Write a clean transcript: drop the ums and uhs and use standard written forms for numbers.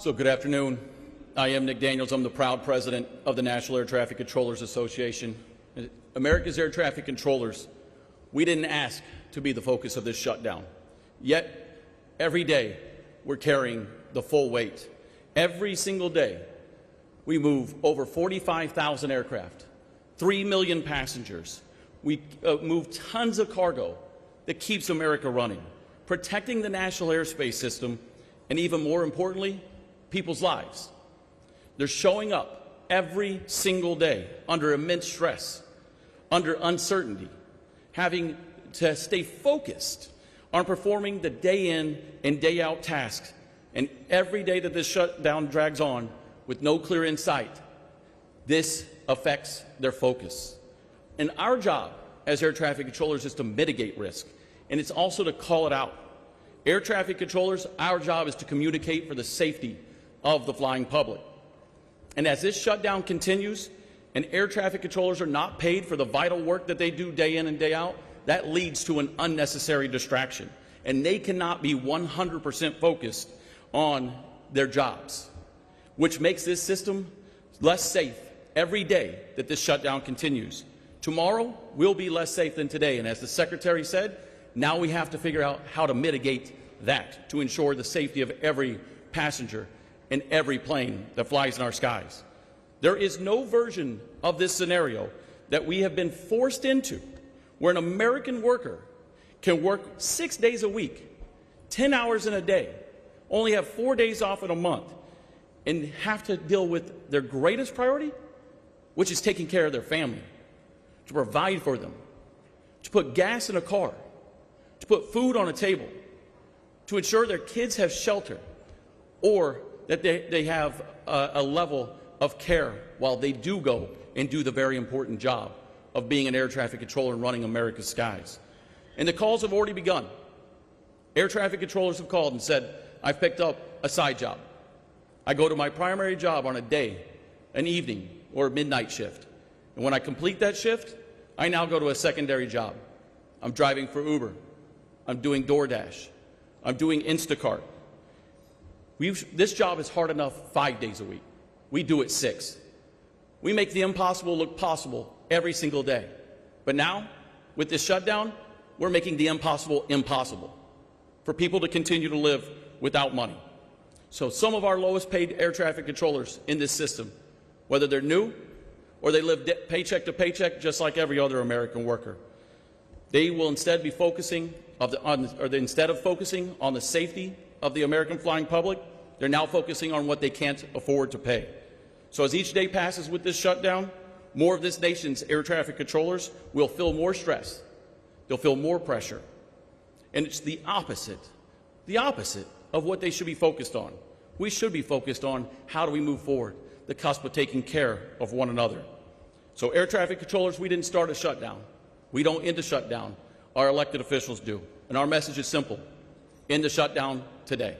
So good afternoon. I am Nick Daniels. I'm the proud president of the National Air Traffic Controllers Association. America's air traffic controllers, we didn't ask to be the focus of this shutdown. Yet, every day, we're carrying the full weight. Every single day, we move over 45,000 aircraft, 3 million passengers. We move tons of cargo that keeps America running, protecting the national airspace system, and even more importantly, people's lives. They're showing up every single day under immense stress, under uncertainty, having to stay focused on performing the day in and day out tasks. And every day that this shutdown drags on with no clear insight, this affects their focus. And our job as air traffic controllers is to mitigate risk, and it's also to call it out. Air traffic controllers, our job is to communicate for the safety of the flying public. And as this shutdown continues and air traffic controllers are not paid for the vital work that they do day in and day out, that leads to an unnecessary distraction. And they cannot be 100% focused on their jobs, which makes this system less safe every day that this shutdown continues. Tomorrow will be less safe than today, and as the Secretary said, now we have to figure out how to mitigate that to ensure the safety of every passenger and every plane that flies in our skies. There is no version of this scenario that we have been forced into where an American worker can work 6 days a week, 10 hours in a day, only have 4 days off in a month, and have to deal with their greatest priority, which is taking care of their family, to provide for them, to put gas in a car, to put food on a table, to ensure their kids have shelter, or that they have a level of care while they do go and do the very important job of being an air traffic controller and running America's skies. And the calls have already begun. Air traffic controllers have called and said, I've picked up a side job. I go to my primary job on a day, an evening, or a midnight shift. And when I complete that shift, I now go to a secondary job. I'm driving for Uber. I'm doing DoorDash. I'm doing Instacart. This job is hard enough 5 days a week. We do it 6. We make the impossible look possible every single day. But now, with this shutdown, we're making the impossible impossible for people to continue to live without money. So some of our lowest paid air traffic controllers in this system, whether they're new or they live paycheck to paycheck just like every other American worker, they will instead be focusing instead of focusing on the safety of the American flying public, they're now focusing on what they can't afford to pay. So as each day passes with this shutdown, more of this nation's air traffic controllers will feel more stress. They'll feel more pressure. And it's the opposite of what they should be focused on. We should be focused on how do we move forward, the cusp of taking care of one another. So air traffic controllers, we didn't start a shutdown. We don't end a shutdown. Our elected officials do. And our message is simple: end the shutdown today.